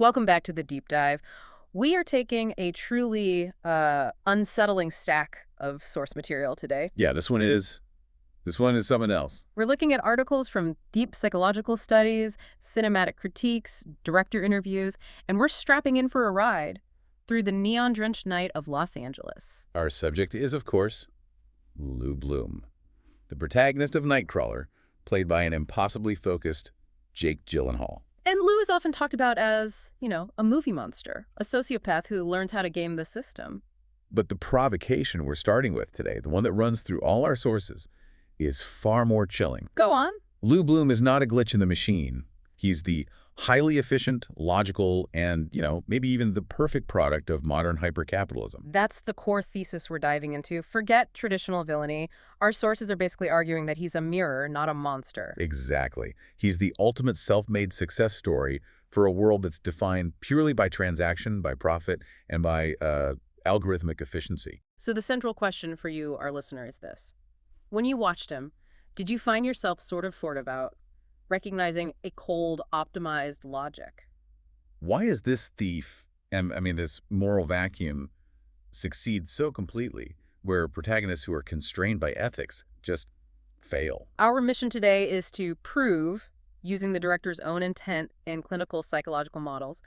Welcome back to the deep dive. We are taking a truly unsettling stack of source material today. Yeah, this one is something else. We're looking at articles from deep psychological studies, cinematic critiques, director interviews, and we're strapping in for a ride through the neon-drenched night of Los Angeles. Our subject is, of course, Lou Bloom, the protagonist of Nightcrawler, played by an impossibly focused Jake Gyllenhaal. And Lou is often talked about as, a movie monster, a sociopath who learns how to game the system. But the provocation we're starting with today, the one that runs through all our sources, is far more chilling. Go on. Lou Bloom is not a glitch in the machine. He's the highly efficient, logical, and, maybe even the perfect product of modern hypercapitalism. That's the core thesis we're diving into. Forget traditional villainy. Our sources are basically arguing that he's a mirror, not a monster. Exactly. He's the ultimate self-made success story for a world that's defined purely by transaction, by profit, and by algorithmic efficiency. So the central question for you, our listener, is this. When you watched him, did you find yourself sort of about recognizing a cold, optimized logic? Why is this thief, and this moral vacuum, succeed so completely, where protagonists who are constrained by ethics just fail? Our mission today is to prove, using the director's own intent and clinical psychological models,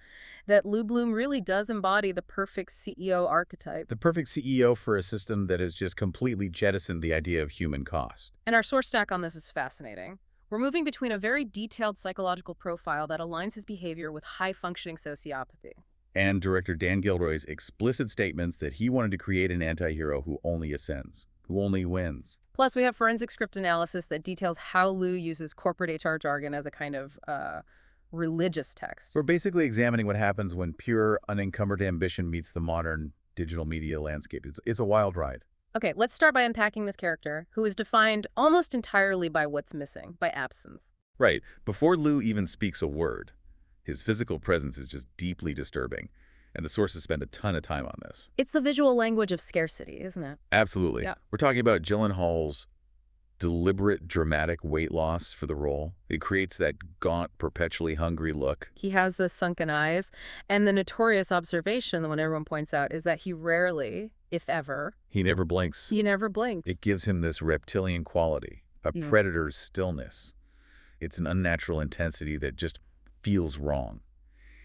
that Lou Bloom really does embody the perfect CEO archetype. The perfect CEO for a system that has just completely jettisoned the idea of human cost. And our source stack on this is fascinating. We're moving between a very detailed psychological profile that aligns his behavior with high-functioning sociopathy. And director Dan Gilroy's explicit statements that he wanted to create an anti-hero who only ascends, who only wins. Plus, we have forensic script analysis that details how Lou uses corporate HR jargon as a kind of religious text. We're basically examining what happens when pure, unencumbered ambition meets the modern digital media landscape. It's a wild ride. Okay, let's start by unpacking this character, who is defined almost entirely by what's missing, by absence. Right. Before Lou even speaks a word, his physical presence is just deeply disturbing. And the sources spend a ton of time on this. It's the visual language of scarcity, isn't it? Absolutely. Yeah. We're talking about Gyllenhaal's deliberate, dramatic weight loss for the role. It creates that gaunt, perpetually hungry look. He has the sunken eyes, and the notorious observation, the one everyone points out, is that he rarely, if ever... He never blinks. He never blinks. It gives him this reptilian quality, a predator's stillness. It's an unnatural intensity that just feels wrong.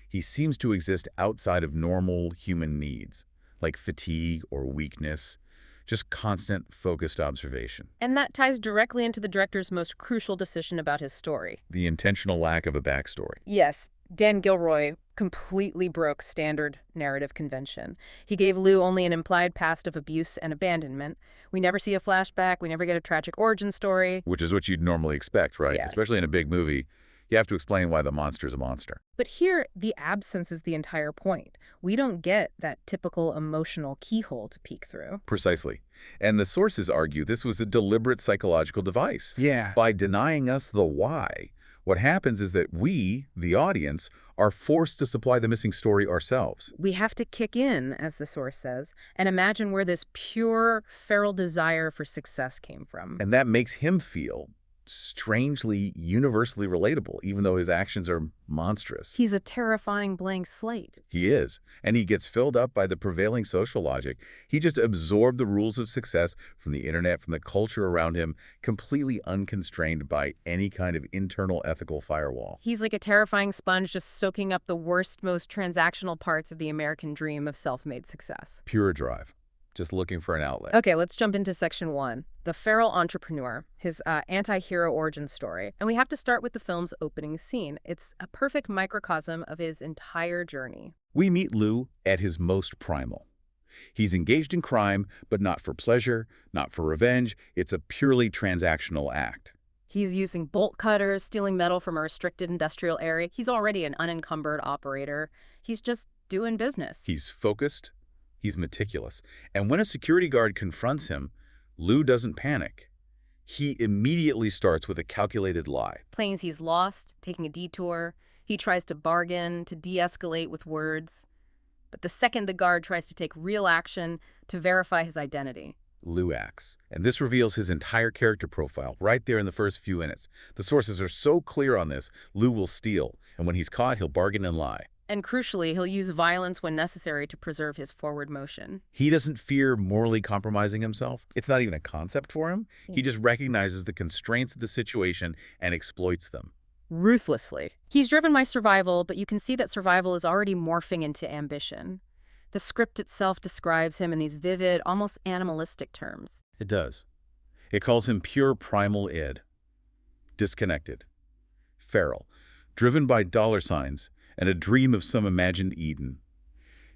He seems to exist outside of normal human needs, like fatigue or weakness, just constant, focused observation. And that ties directly into the director's most crucial decision about his story. The intentional lack of a backstory. Yes, Dan Gilroy completely broke standard narrative convention. He gave Lou only an implied past of abuse and abandonment. We never see a flashback. We never get a tragic origin story. Which is what you'd normally expect, right? Yeah. Especially in a big movie. You have to explain why the monster's a monster. But here, the absence is the entire point. We don't get that typical emotional keyhole to peek through. Precisely. And the sources argue this was a deliberate psychological device. Yeah. By denying us the why, what happens is that we, the audience, are forced to supply the missing story ourselves. We have to kick in, as the source says, and imagine where this pure, feral desire for success came from. And that makes him feel strangely universally relatable, even though his actions are monstrous. He's a terrifying blank slate. He is. And he gets filled up by the prevailing social logic. He just absorbed the rules of success from the internet, from the culture around him, completely unconstrained by any kind of internal ethical firewall. He's like a terrifying sponge just soaking up the worst, most transactional parts of the American dream of self-made success. Pure drive. Just looking for an outlet. Okay, let's jump into section 1, the feral entrepreneur, his anti-hero origin story. And we have to start with the film's opening scene. It's a perfect microcosm of his entire journey. We meet Lou at his most primal. He's engaged in crime, but not for pleasure, not for revenge. It's a purely transactional act. He's using bolt cutters, stealing metal from a restricted industrial area. He's already an unencumbered operator. He's just doing business. He's focused. He's meticulous. And when a security guard confronts him, Lou doesn't panic. He immediately starts with a calculated lie. Claims he's lost, taking a detour. He tries to bargain, to de-escalate with words. But the second the guard tries to take real action to verify his identity, Lou acts. And this reveals his entire character profile right there in the first few minutes. The sources are so clear on this, Lou will steal. And when he's caught, he'll bargain and lie. And crucially, he'll use violence when necessary to preserve his forward motion. He doesn't fear morally compromising himself. It's not even a concept for him. He just recognizes the constraints of the situation and exploits them. Ruthlessly. He's driven by survival, but you can see that survival is already morphing into ambition. The script itself describes him in these vivid, almost animalistic terms. It does. It calls him pure primal id, disconnected, feral, driven by dollar signs and a dream of some imagined Eden.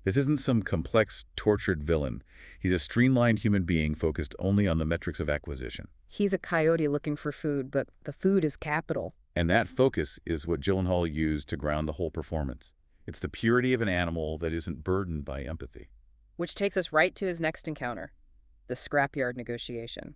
This isn't some complex, tortured villain. He's a streamlined human being focused only on the metrics of acquisition. He's a coyote looking for food, but the food is capital. And that focus is what Gyllenhaal used to ground the whole performance. It's the purity of an animal that isn't burdened by empathy. Which takes us right to his next encounter, the scrapyard negotiation.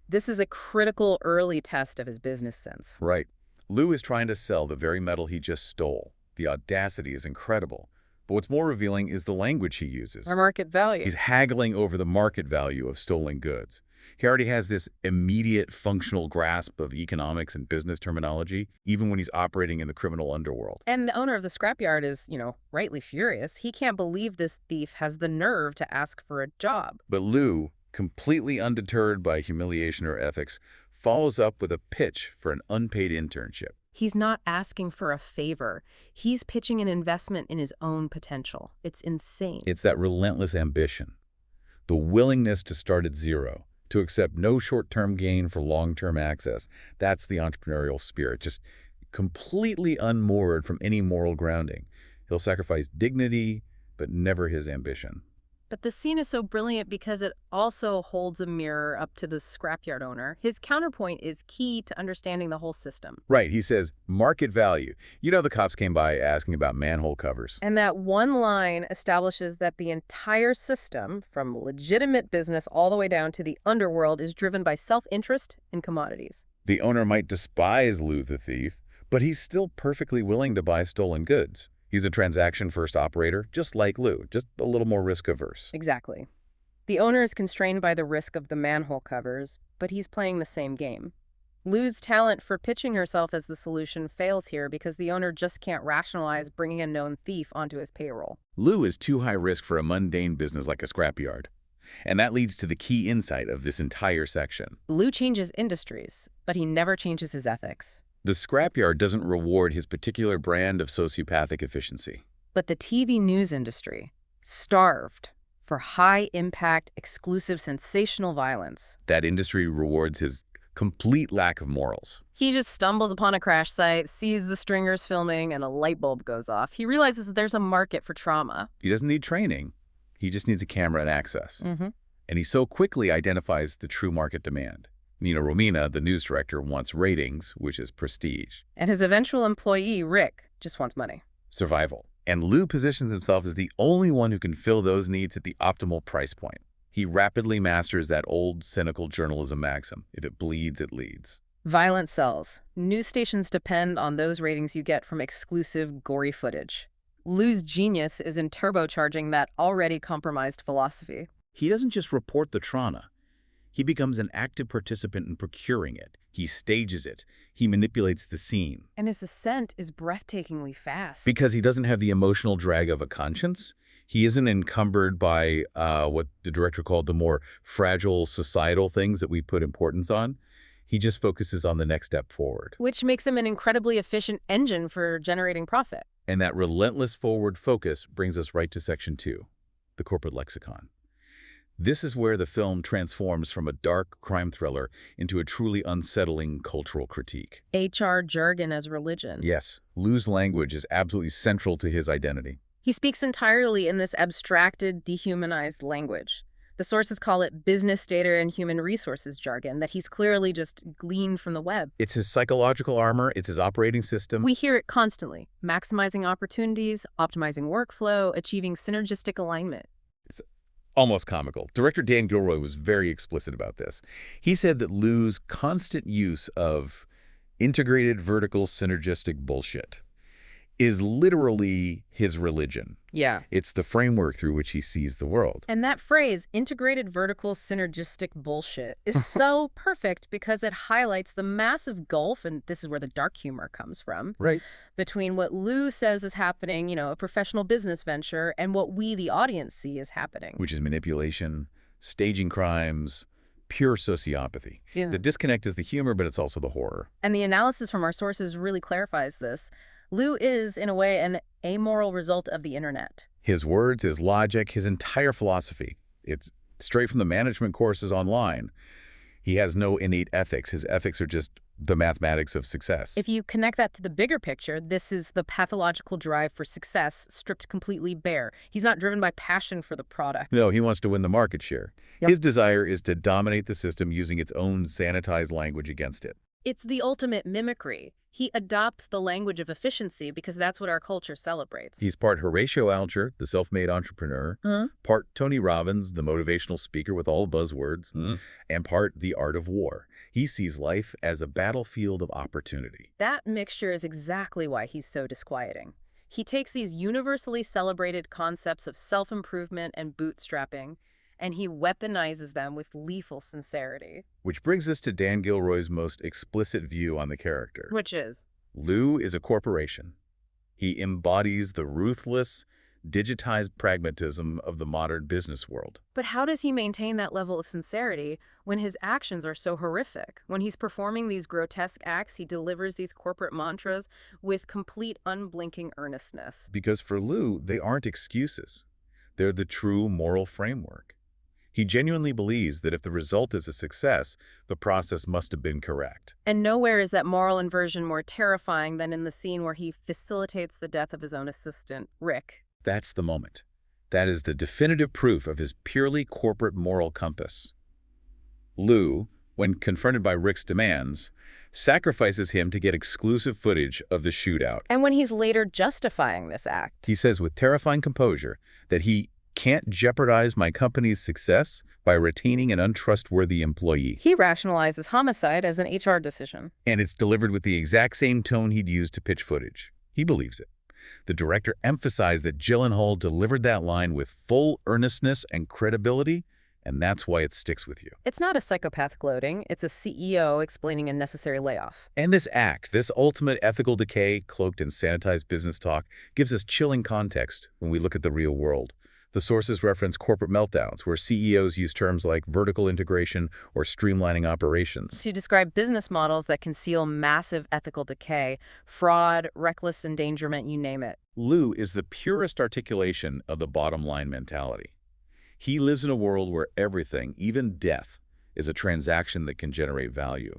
This is a critical early test of his business sense. Right. Lou is trying to sell the very metal he just stole. The audacity is incredible. But what's more revealing is the language he uses. Our market value. He's haggling over the market value of stolen goods. He already has this immediate functional grasp of economics and business terminology, even when he's operating in the criminal underworld. And the owner of the scrapyard is, rightly furious. He can't believe this thief has the nerve to ask for a job. But Lou, completely undeterred by humiliation or ethics, follows up with a pitch for an unpaid internship. He's not asking for a favor. He's pitching an investment in his own potential. It's insane. It's that relentless ambition, the willingness to start at zero, to accept no short-term gain for long-term access. That's the entrepreneurial spirit, just completely unmoored from any moral grounding. He'll sacrifice dignity, but never his ambition. But the scene is so brilliant because it also holds a mirror up to the scrapyard owner. His counterpoint is key to understanding the whole system. Right, he says, market value. The cops came by asking about manhole covers. And that one line establishes that the entire system, from legitimate business all the way down to the underworld, is driven by self-interest in commodities. The owner might despise Lou the thief, but he's still perfectly willing to buy stolen goods. He's a transaction-first operator, just like Lou, just a little more risk-averse. Exactly. The owner is constrained by the risk of the manhole covers, but he's playing the same game. Lou's talent for pitching herself as the solution fails here because the owner just can't rationalize bringing a known thief onto his payroll. Lou is too high risk for a mundane business like a scrapyard. And that leads to the key insight of this entire section. Lou changes industries, but he never changes his ethics. The scrapyard doesn't reward his particular brand of sociopathic efficiency. But the TV news industry, starved for high-impact, exclusive, sensational violence. That industry rewards his complete lack of morals. He just stumbles upon a crash site, sees the stringers filming, and a light bulb goes off. He realizes that there's a market for trauma. He doesn't need training. He just needs a camera and access. Mm-hmm. And he so quickly identifies the true market demand. Romina, the news director, wants ratings, which is prestige. And his eventual employee, Rick, just wants money. Survival. And Lou positions himself as the only one who can fill those needs at the optimal price point. He rapidly masters that old, cynical journalism maxim: if it bleeds, it leads. Violence sells. News stations depend on those ratings you get from exclusive, gory footage. Lou's genius is in turbocharging that already compromised philosophy. He doesn't just report the trauma. He becomes an active participant in procuring it. He stages it. He manipulates the scene. And his ascent is breathtakingly fast. Because he doesn't have the emotional drag of a conscience. He isn't encumbered by what the director called the more fragile societal things that we put importance on. He just focuses on the next step forward. Which makes him an incredibly efficient engine for generating profit. And that relentless forward focus brings us right to section 2, the corporate lexicon. This is where the film transforms from a dark crime thriller into a truly unsettling cultural critique. HR jargon as religion. Yes, Lou's language is absolutely central to his identity. He speaks entirely in this abstracted, dehumanized language. The sources call it business data and human resources jargon that he's clearly just gleaned from the web. It's his psychological armor. It's his operating system. We hear it constantly. Maximizing opportunities, optimizing workflow, achieving synergistic alignment. It's almost comical. Director Dan Gilroy was very explicit about this. He said that Lou's constant use of integrated vertical synergistic bullshit is literally his religion. Yeah. It's the framework through which he sees the world. And that phrase, integrated vertical synergistic bullshit, is so perfect because it highlights the massive gulf, and this is where the dark humor comes from, Right. between what Lou says is happening, a professional business venture, and what we, the audience, see is happening. Which is manipulation, staging crimes, pure sociopathy. Yeah. The disconnect is the humor, but it's also the horror. And the analysis from our sources really clarifies this. Lou is, in a way, an amoral result of the internet. His words, his logic, his entire philosophy. It's straight from the management courses online. He has no innate ethics. His ethics are just the mathematics of success. If you connect that to the bigger picture, this is the pathological drive for success stripped completely bare. He's not driven by passion for the product. No, he wants to win the market share. Yep. His desire is to dominate the system using its own sanitized language against it. It's the ultimate mimicry. He adopts the language of efficiency because that's what our culture celebrates. He's part Horatio Alger, the self-made entrepreneur, part Tony Robbins, the motivational speaker with all the buzzwords, and part The Art of War. He sees life as a battlefield of opportunity. That mixture is exactly why he's so disquieting. He takes these universally celebrated concepts of self-improvement and bootstrapping, and he weaponizes them with lethal sincerity. Which brings us to Dan Gilroy's most explicit view on the character. Which is? Lou is a corporation. He embodies the ruthless, digitized pragmatism of the modern business world. But how does he maintain that level of sincerity when his actions are so horrific? When he's performing these grotesque acts, he delivers these corporate mantras with complete unblinking earnestness. Because for Lou, they aren't excuses. They're the true moral framework. He genuinely believes that if the result is a success, the process must have been correct. And nowhere is that moral inversion more terrifying than in the scene where he facilitates the death of his own assistant, Rick. That's the moment. That is the definitive proof of his purely corporate moral compass. Lou, when confronted by Rick's demands, sacrifices him to get exclusive footage of the shootout. And when he's later justifying this act, He says with terrifying composure that he can't jeopardize my company's success by retaining an untrustworthy employee. he rationalizes homicide as an HR decision. And it's delivered with the exact same tone he'd used to pitch footage. He believes it. The director emphasized that Gyllenhaal delivered that line with full earnestness and credibility, and that's why it sticks with you. It's not a psychopath gloating, it's a CEO explaining a necessary layoff. And this act, this ultimate ethical decay cloaked in sanitized business talk, gives us chilling context when we look at the real world. The sources reference corporate meltdowns, where CEOs use terms like vertical integration or streamlining operations. To describe business models that conceal massive ethical decay, fraud, reckless endangerment, you name it. Lou is the purest articulation of the bottom line mentality. He lives in a world where everything, even death, is a transaction that can generate value.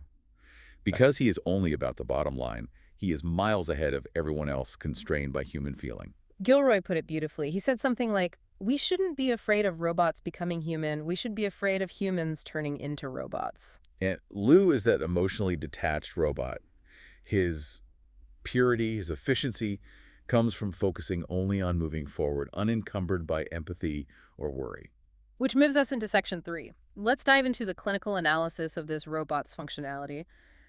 Because he is only about the bottom line, he is miles ahead of everyone else constrained by human feeling. Gilroy put it beautifully. He said something like, we shouldn't be afraid of robots becoming human. We should be afraid of humans turning into robots. And Lou is that emotionally detached robot. His purity, his efficiency comes from focusing only on moving forward, unencumbered by empathy or worry. Which moves us into section 3. Let's dive into the clinical analysis of this robot's functionality.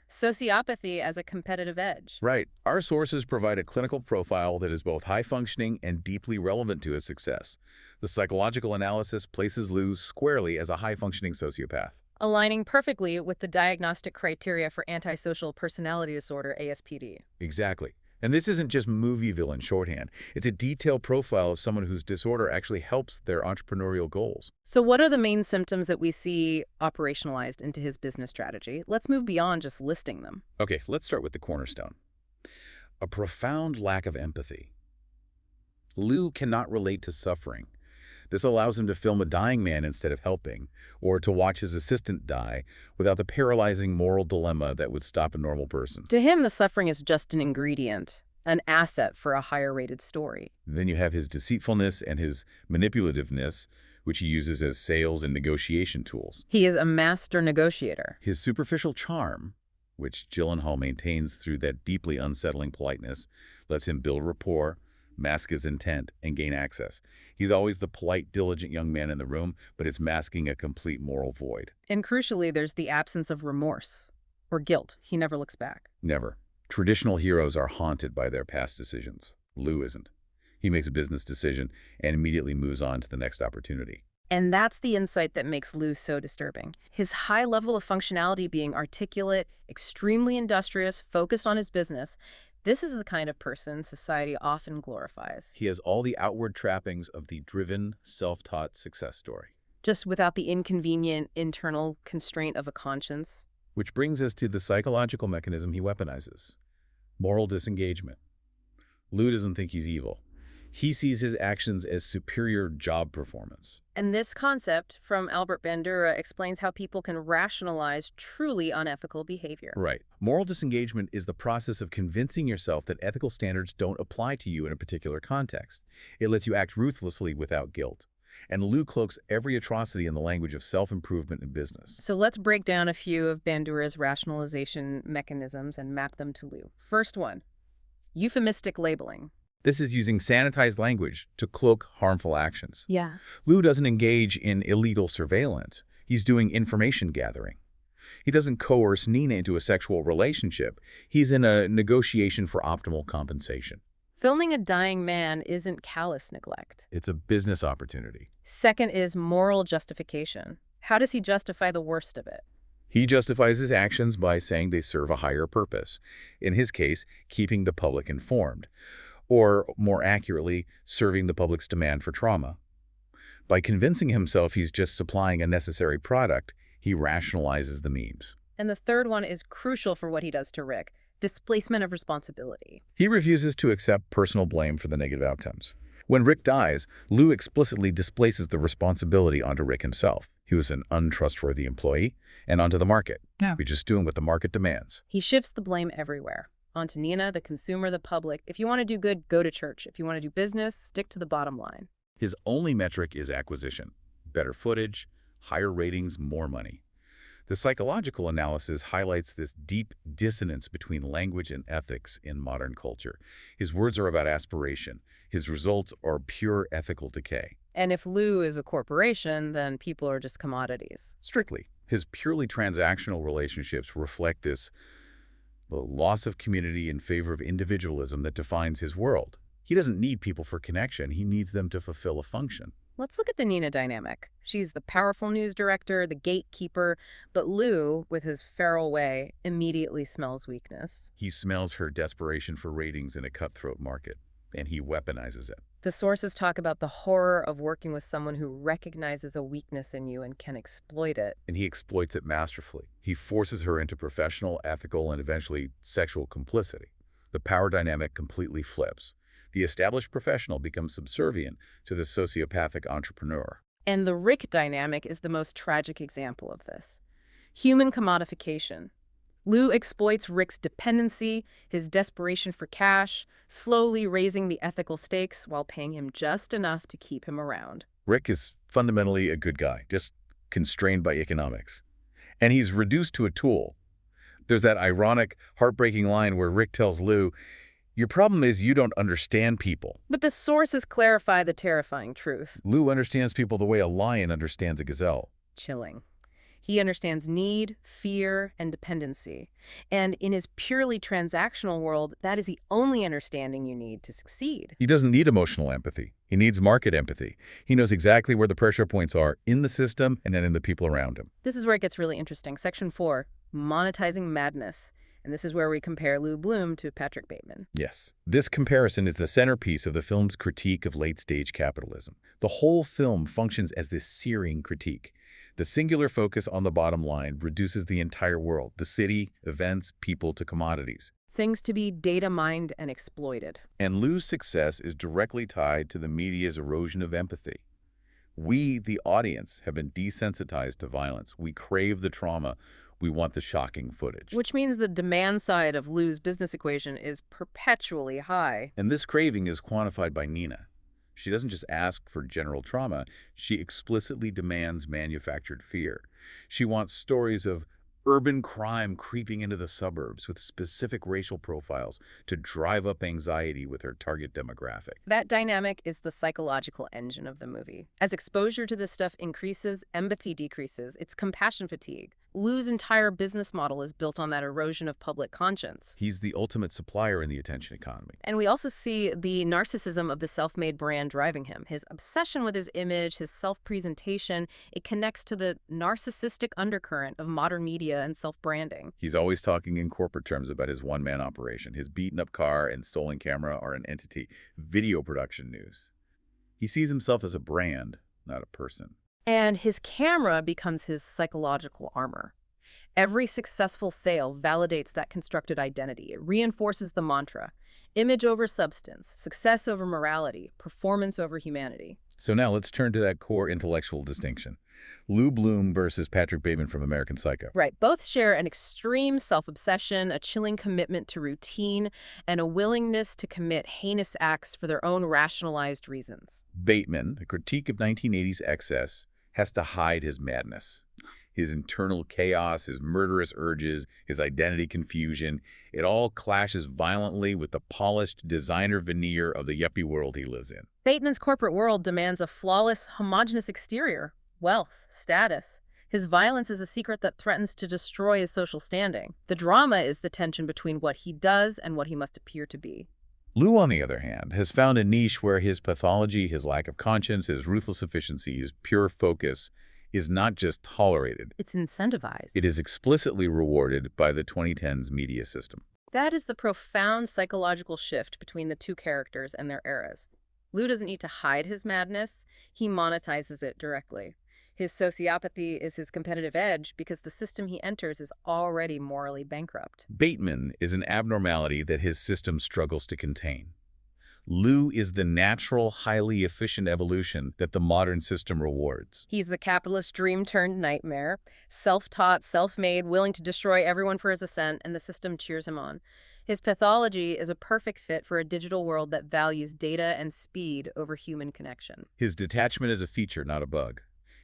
Sociopathy as a competitive edge. Right. Our sources provide a clinical profile that is both high-functioning and deeply relevant to his success. The psychological analysis places Lou squarely as a high-functioning sociopath. Aligning perfectly with the diagnostic criteria for antisocial personality disorder, ASPD. Exactly. And this isn't just movie villain shorthand. It's a detailed profile of someone whose disorder actually helps their entrepreneurial goals. So what are the main symptoms that we see operationalized into his business strategy? Let's move beyond just listing them. Okay, let's start with the cornerstone. A profound lack of empathy. Lou cannot relate to suffering. This allows him to film a dying man instead of helping, or to watch his assistant die without the paralyzing moral dilemma that would stop a normal person. To him, the suffering is just an ingredient, an asset for a higher-rated story. Then you have his deceitfulness and his manipulativeness, which he uses as sales and negotiation tools. He is a master negotiator. His superficial charm, which Gyllenhaal maintains through that deeply unsettling politeness, lets him build rapport, mask his intent, and gain access. He's always the polite, diligent young man in the room, but it's masking a complete moral void. And crucially, there's the absence of remorse or guilt. He never looks back. Never. Traditional heroes are haunted by their past decisions. Lou isn't. He makes a business decision and immediately moves on to the next opportunity. And that's the insight that makes Lou so disturbing. His high level of functionality being articulate, extremely industrious, focused on his business. This is the kind of person society often glorifies. He has all the outward trappings of the driven, self-taught success story. Just without the inconvenient internal constraint of a conscience. Which brings us to the psychological mechanism he weaponizes: moral disengagement. Lou doesn't think he's evil. He sees his actions as superior job performance. And this concept from Albert Bandura explains how people can rationalize truly unethical behavior. Right. Moral disengagement is the process of convincing yourself that ethical standards don't apply to you in a particular context. It lets you act ruthlessly without guilt. And Lou cloaks every atrocity in the language of self-improvement in business. So let's break down a few of Bandura's rationalization mechanisms and map them to Lou. First one, euphemistic labeling. This is using sanitized language to cloak harmful actions. Yeah. Lou doesn't engage in illegal surveillance. He's doing information gathering. He doesn't coerce Nina into a sexual relationship. He's in a negotiation for optimal compensation. Filming a dying man isn't callous neglect. It's a business opportunity. Second is moral justification. How does he justify the worst of it? He justifies his actions by saying they serve a higher purpose. In his case, keeping the public informed. Or, more accurately, serving the public's demand for trauma. By convincing himself he's just supplying a necessary product, he rationalizes the memes. And the third one is crucial for what he does to Rick: displacement of responsibility. He refuses to accept personal blame for the negative outcomes. When Rick dies, Lou explicitly displaces the responsibility onto Rick himself. He was an untrustworthy employee, and onto the market. Yeah. He's just doing what the market demands. He shifts the blame everywhere. Onto Nina, the consumer, the public. If you want to do good, go to church. If you want to do business, stick to the bottom line. His only metric is acquisition. Better footage, higher ratings, more money. The psychological analysis highlights this deep dissonance between language and ethics in modern culture. His words are about aspiration. His results are pure ethical decay. And if Lou is a corporation, then people are just commodities. Strictly, his purely transactional relationships reflect this the loss of community in favor of individualism that defines his world. He doesn't need people for connection. He needs them to fulfill a function. Let's look at the Nina dynamic. She's the powerful news director, the gatekeeper, but Lou, with his feral way, immediately smells weakness. He smells her desperation for ratings in a cutthroat market, and he weaponizes it. The sources talk about the horror of working with someone who recognizes a weakness in you and can exploit it. And he exploits it masterfully. He forces her into professional, ethical, and eventually sexual complicity. The power dynamic completely flips. The established professional becomes subservient to the sociopathic entrepreneur. And the Rick dynamic is the most tragic example of this. Human commodification. Lou exploits Rick's dependency, his desperation for cash, slowly raising the ethical stakes while paying him just enough to keep him around. Rick is fundamentally a good guy, just constrained by economics. And he's reduced to a tool. There's that ironic, heartbreaking line where Rick tells Lou, "Your problem is you don't understand people." But the sources clarify the terrifying truth. Lou understands people the way a lion understands a gazelle. Chilling. He understands need, fear, and dependency. And in his purely transactional world, that is the only understanding you need to succeed. He doesn't need emotional empathy. He needs market empathy. He knows exactly where the pressure points are in the system and then in the people around him. This is where it gets really interesting. Section 4, monetizing madness. And this is where we compare Lou Bloom to Patrick Bateman. Yes. This comparison is the centerpiece of the film's critique of late-stage capitalism. The whole film functions as this searing critique. The singular focus on the bottom line reduces the entire world, the city, events, people to commodities. Things to be data mined and exploited. And Lou's success is directly tied to the media's erosion of empathy. We, the audience, have been desensitized to violence. We crave the trauma. We want the shocking footage. Which means the demand side of Lou's business equation is perpetually high. And this craving is quantified by Nina. She doesn't just ask for general trauma. She explicitly demands manufactured fear. She wants stories of urban crime creeping into the suburbs with specific racial profiles to drive up anxiety with her target demographic. That dynamic is the psychological engine of the movie. As exposure to this stuff increases, empathy decreases. It's compassion fatigue. Liu's entire business model is built on that erosion of public conscience. He's the ultimate supplier in the attention economy. And we also see the narcissism of the self-made brand driving him. His obsession with his image, his self-presentation, it connects to the narcissistic undercurrent of modern media and self-branding. He's always talking in corporate terms about his one-man operation. His beaten-up car and stolen camera are an entity. Video production news. He sees himself as a brand, not a person. And his camera becomes his psychological armor. Every successful sale validates that constructed identity. It reinforces the mantra: image over substance, success over morality, performance over humanity. So now let's turn to that core intellectual distinction. Lou Bloom versus Patrick Bateman from American Psycho. Right. Both share an extreme self-obsession, a chilling commitment to routine, and a willingness to commit heinous acts for their own rationalized reasons. Bateman, a critique of 1980s excess, has to hide his madness. His internal chaos, his murderous urges, his identity confusion, it all clashes violently with the polished designer veneer of the yuppie world he lives in. Bateman's corporate world demands a flawless, homogeneous exterior, wealth, status. His violence is a secret that threatens to destroy his social standing. The drama is the tension between what he does and what he must appear to be. Lou, on the other hand, has found a niche where his pathology, his lack of conscience, his ruthless efficiency, his pure focus is not just tolerated. It's incentivized. It is explicitly rewarded by the 2010s media system. That is the profound psychological shift between the two characters and their eras. Lou doesn't need to hide his madness. He monetizes it directly. His sociopathy is his competitive edge because the system he enters is already morally bankrupt. Bateman is an abnormality that his system struggles to contain. Lou is the natural, highly efficient evolution that the modern system rewards. He's the capitalist dream turned nightmare, self-taught, self-made, willing to destroy everyone for his ascent, and the system cheers him on. His pathology is a perfect fit for a digital world that values data and speed over human connection. His detachment is a feature, not a bug.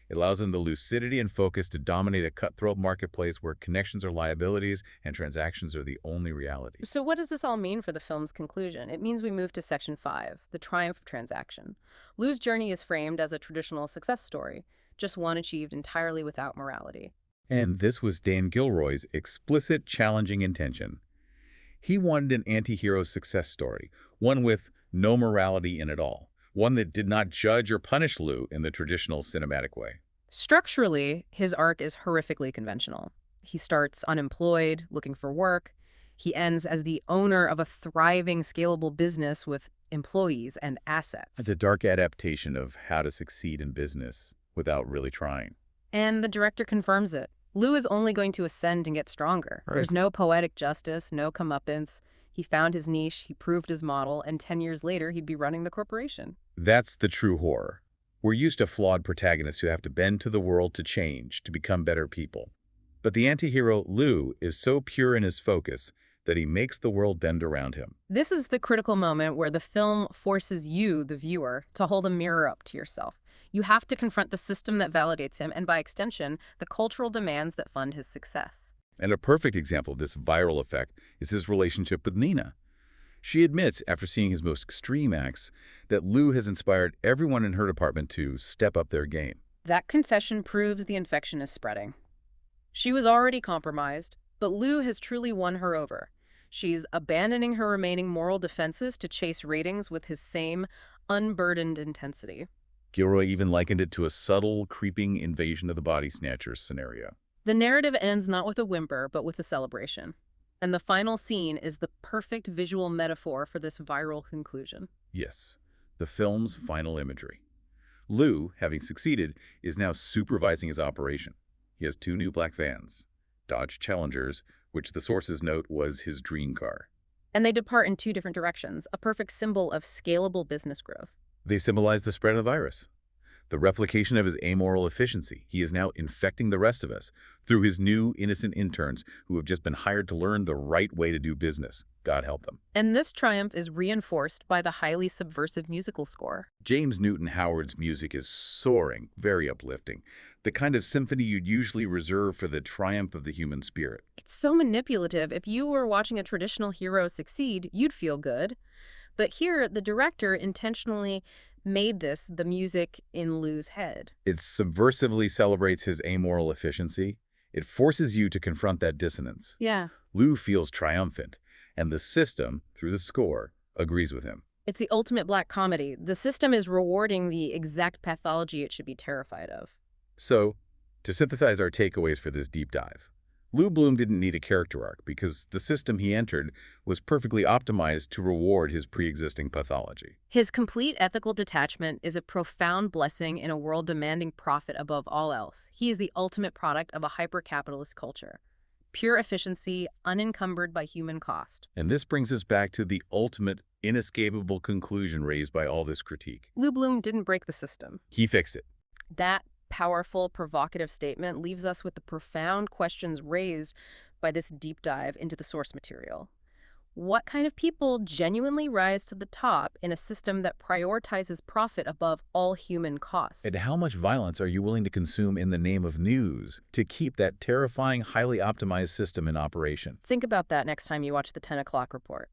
It allows him the lucidity and focus to dominate a cutthroat marketplace where connections are liabilities and transactions are the only reality. So what does this all mean for the film's conclusion? It means we move to Section 5, the triumph of transaction. Lou's journey is framed as a traditional success story, just one achieved entirely without morality. And this was Dan Gilroy's explicit, challenging intention. He wanted an anti-hero success story, one with no morality in it all. One that did not judge or punish Lou in the traditional cinematic way. Structurally, his arc is horrifically conventional. He starts unemployed, looking for work. He ends as the owner of a thriving, scalable business with employees and assets. It's a dark adaptation of how to succeed in business without really trying. And the director confirms it. Lou is only going to ascend and get stronger. Right. There's no poetic justice, no comeuppance. He found his niche, he proved his model, and 10 years later, he'd be running the corporation. That's the true horror. We're used to flawed protagonists who have to bend to the world to change, to become better people. But the anti-hero, Lou, is so pure in his focus that he makes the world bend around him. This is the critical moment where the film forces you, the viewer, to hold a mirror up to yourself. You have to confront the system that validates him and, by extension, the cultural demands that fund his success. And a perfect example of this viral effect is his relationship with Nina. She admits, after seeing his most extreme acts, that Lou has inspired everyone in her department to step up their game. That confession proves the infection is spreading. She was already compromised, but Lou has truly won her over. She's abandoning her remaining moral defenses to chase ratings with his same unburdened intensity. Gilroy even likened it to a subtle, creeping invasion of the body snatchers scenario. The narrative ends not with a whimper, but with a celebration. And the final scene is the perfect visual metaphor for this viral conclusion. Yes, the film's final imagery. Lou, having succeeded, is now supervising his operation. He has 2 new black vans, Dodge Challengers, which the sources note was his dream car. And they depart in 2 different directions, a perfect symbol of scalable business growth. They symbolize the spread of the virus, the replication of his amoral efficiency. He is now infecting the rest of us through his new innocent interns who have just been hired to learn the right way to do business. God help them. And this triumph is reinforced by the highly subversive musical score. James Newton Howard's music is soaring, very uplifting, the kind of symphony you'd usually reserve for the triumph of the human spirit. It's so manipulative. If you were watching a traditional hero succeed, you'd feel good. But here, the director intentionally made this the music in Lou's head. It subversively celebrates his amoral efficiency. It forces you to confront that dissonance. Yeah. Lou feels triumphant, and the system, through the score, agrees with him. It's the ultimate black comedy. The system is rewarding the exact pathology it should be terrified of. So, to synthesize our takeaways for this deep dive, Lou Bloom didn't need a character arc because the system he entered was perfectly optimized to reward his pre-existing pathology. His complete ethical detachment is a profound blessing in a world demanding profit above all else. He is the ultimate product of a hyper-capitalist culture. Pure efficiency, unencumbered by human cost. And this brings us back to the ultimate, inescapable conclusion raised by all this critique. Lou Bloom didn't break the system. He fixed it. That powerful, provocative statement leaves us with the profound questions raised by this deep dive into the source material. What kind of people genuinely rise to the top in a system that prioritizes profit above all human costs? And how much violence are you willing to consume in the name of news to keep that terrifying, highly optimized system in operation? Think about that next time you watch the 10 o'clock report.